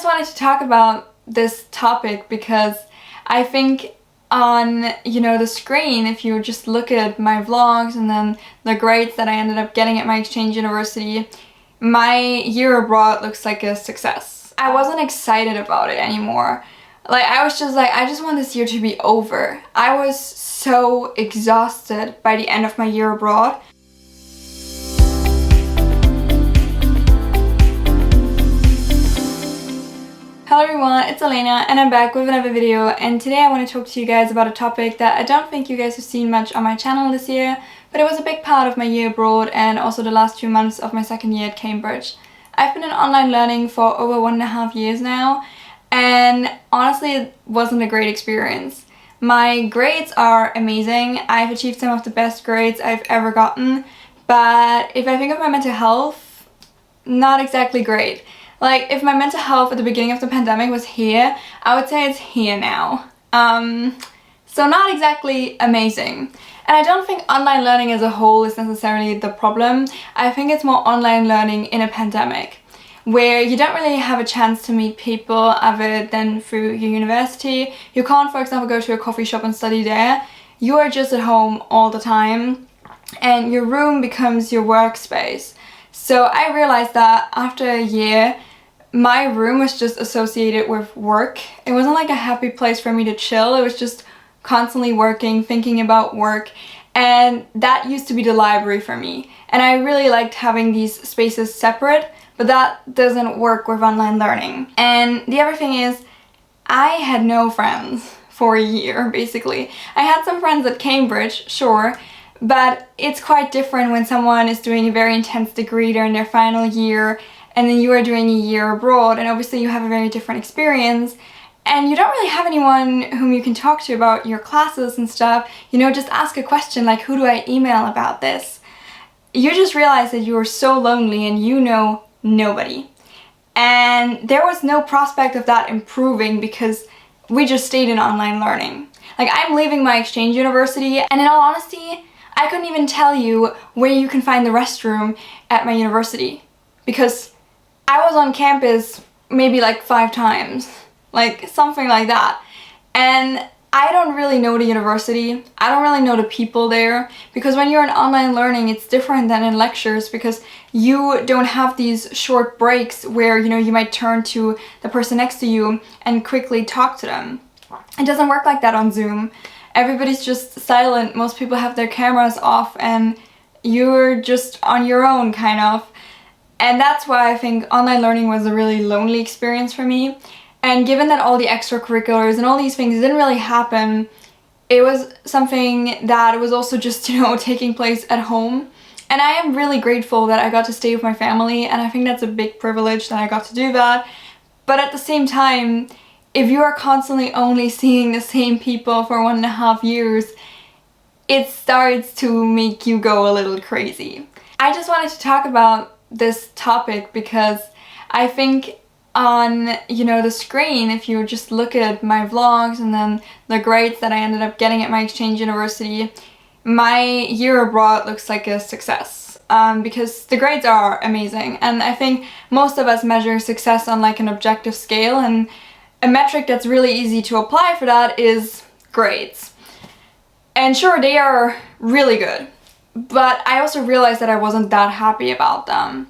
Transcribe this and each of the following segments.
just wanted to talk about this topic because I think on, the screen, if you just look at my vlogs and then the grades that I ended up getting at my exchange university, my year abroad looks like a success. I wasn't excited about it anymore. I was just like, I just want this year to be over. I was so exhausted by the end of my year abroad. Hello everyone, it's Elena and I'm back with another video, and today I want to talk to you guys about a topic that I don't think you guys have seen much on my channel this year, but it was a big part of my year abroad and also the last 2 months of my second year at Cambridge. I've been in online learning for over 1.5 years now, and honestly it wasn't a great experience. My grades are amazing. I've achieved some of the best grades I've ever gotten, but if I think of my mental health, not exactly great. If my mental health at the beginning of the pandemic was here, I would say it's here now. So not exactly amazing. And I don't think online learning as a whole is necessarily the problem. I think it's more online learning in a pandemic, where you don't really have a chance to meet people other than through your university. You can't, for example, go to a coffee shop and study there. You are just at home all the time, and your room becomes your workspace. So I realized that after a year, my room was just associated with work. It wasn't like a happy place for me to chill. It was just constantly working, thinking about work, and that used to be the library for me. And I really liked having these spaces separate, but that doesn't work with online learning. And the other thing is, I had no friends for a year, basically. I had some friends at Cambridge, sure, but it's quite different when someone is doing a very intense degree during their final year and then you are doing a year abroad, and obviously you have a very different experience and you don't really have anyone whom you can talk to about your classes and stuff. Just ask a question like, who do I email about this? You just realize that you are so lonely and you know nobody. And there was no prospect of that improving because we just stayed in online learning. I'm leaving my exchange university, and in all honesty, I couldn't even tell you where you can find the restroom at my university because I was on campus maybe 5 times, something like that. And I don't really know the university. I don't really know the people there, because when you're in online learning, it's different than in lectures because you don't have these short breaks where, you might turn to the person next to you and quickly talk to them. It doesn't work like that on Zoom. Everybody's just silent. Most people have their cameras off and you're just on your own, kind of. And that's why I think online learning was a really lonely experience for me. And given that all the extracurriculars and all these things didn't really happen, it was something that was also just, taking place at home. And I am really grateful that I got to stay with my family, and I think that's a big privilege that I got to do that. But at the same time, if you are constantly only seeing the same people for 1.5 years, it starts to make you go a little crazy. I just wanted to talk about this topic because I think on, the screen, if you just look at my vlogs and then the grades that I ended up getting at my exchange university, my year abroad looks like a success. Because the grades are amazing, and I think most of us measure success on an objective scale, and a metric that's really easy to apply for that is grades. And sure, they are really good, but I also realized that I wasn't that happy about them.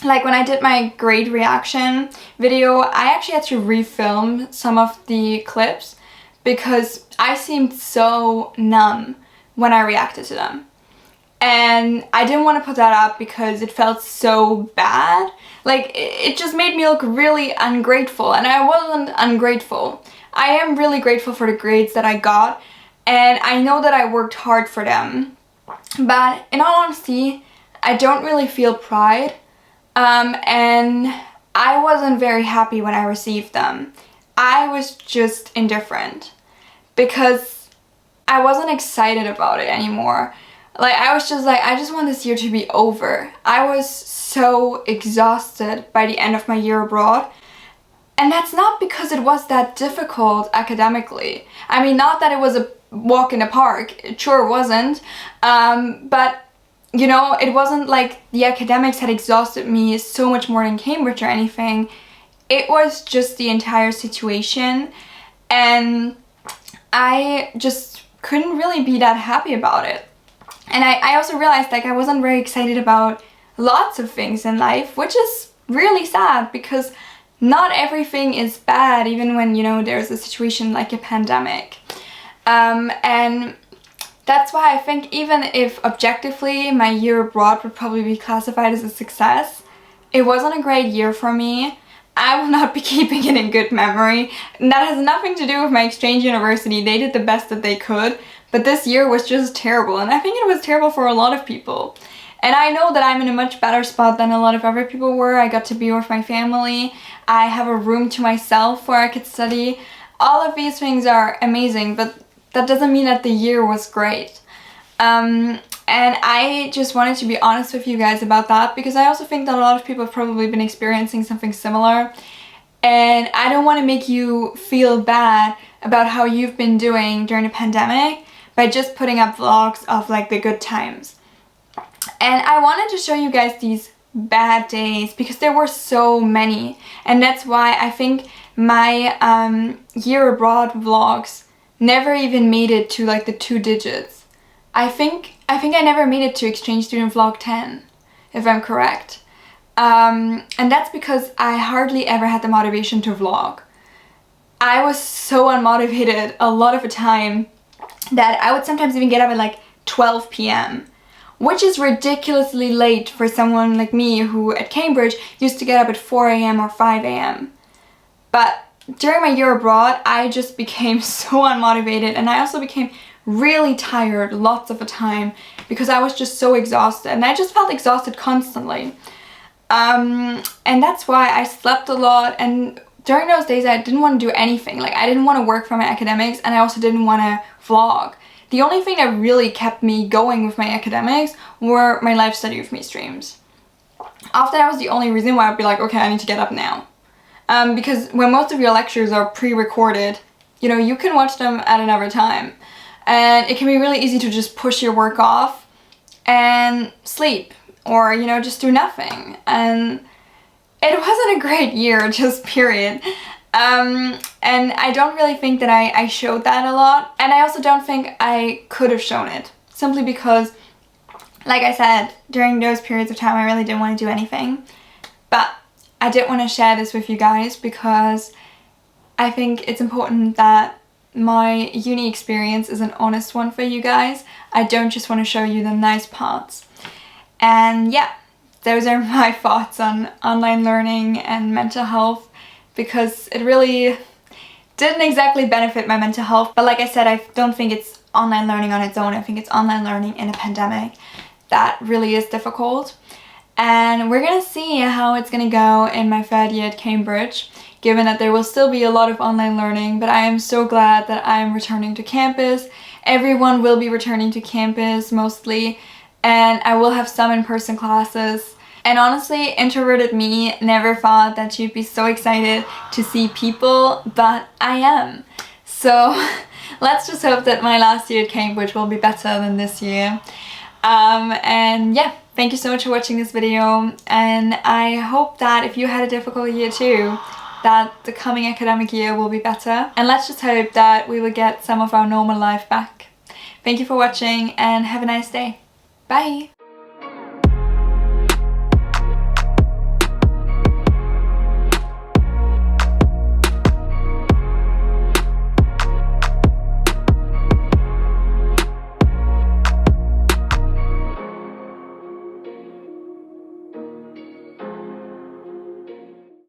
When I did my grade reaction video, I actually had to refilm some of the clips because I seemed so numb when I reacted to them. And I didn't want to put that up because it felt so bad. It just made me look really ungrateful, and I wasn't ungrateful. I am really grateful for the grades that I got, and I know that I worked hard for them. But in all honesty, I don't really feel pride, and I wasn't very happy when I received them. I was just indifferent because I wasn't excited about it anymore. I was just like, I just want this year to be over. I was so exhausted by the end of my year abroad. And that's not because it was that difficult academically. I mean, not that it was a walk in the park. It sure wasn't. But, it wasn't like the academics had exhausted me so much more than Cambridge or anything. it was just the entire situation, and I just couldn't really be that happy about it. And I also realized like I wasn't very excited about lots of things in life, which is really sad because not everything is bad, even when, you know, there's a situation like a pandemic. And that's why I think even if objectively my year abroad would probably be classified as a success, it wasn't a great year for me. I will not be keeping it in good memory. And that has nothing to do with my exchange university. They did the best that they could, but this year was just terrible, and I think it was terrible for a lot of people. And I know that I'm in a much better spot than a lot of other people were. I got to be with my family. I have a room to myself where I could study. All of these things are amazing, but that doesn't mean that the year was great. And I just wanted to be honest with you guys about that, because I also think that a lot of people have probably been experiencing something similar. And I don't want to make you feel bad about how you've been doing during the pandemic by just putting up vlogs of like the good times. And I wanted to show you guys these bad days because there were so many. And that's why I think my year abroad vlogs never even made it to like the 2 digits. I think I never made it to exchange student vlog 10, if I'm correct. And that's because I hardly ever had the motivation to vlog. I was so unmotivated a lot of the time that I would sometimes even get up at like 12 p.m. which is ridiculously late for someone like me who at Cambridge used to get up at 4 a.m. or 5 a.m. But during my year abroad, I just became so unmotivated, and I also became really tired lots of the time because I was just so exhausted, and I just felt exhausted constantly. And that's why I slept a lot, and during those days I didn't want to do anything. Like, I didn't want to work for my academics, and I also didn't want to vlog. The only thing that really kept me going with my academics were my live study with me streams. Often that was the only reason why I'd be like, okay, I need to get up now. Because when most of your lectures are pre-recorded, you know, you can watch them at another time. And it can be really easy to just push your work off and sleep, or, you know, just do nothing. And it wasn't a great year, just period. And I don't really think that I showed that a lot. And I also don't think I could have shown it, simply because, like I said, during those periods of time I really didn't want to do anything. But I did want to share this with you guys because I think it's important that my uni experience is an honest one for you guys. I don't just want to show you the nice parts. And yeah, those are my thoughts on online learning and mental health, because it really didn't exactly benefit my mental health. But like I said, I don't think it's online learning on its own. I think it's online learning in a pandemic that really is difficult. And we're gonna see how it's gonna go in my 3rd year at Cambridge, given that there will still be a lot of online learning. But I am so glad that I'm returning to campus. Everyone will be returning to campus mostly, and I will have some in-person classes. And honestly, introverted me never thought that she'd be so excited to see people, but I am. So let's just hope that my last year at Cambridge will be better than this year. And yeah, thank you so much for watching this video, and I hope that if you had a difficult year too, that the coming academic year will be better. And let's just hope that we will get some of our normal life back. Thank you for watching, and have a nice day. Bye!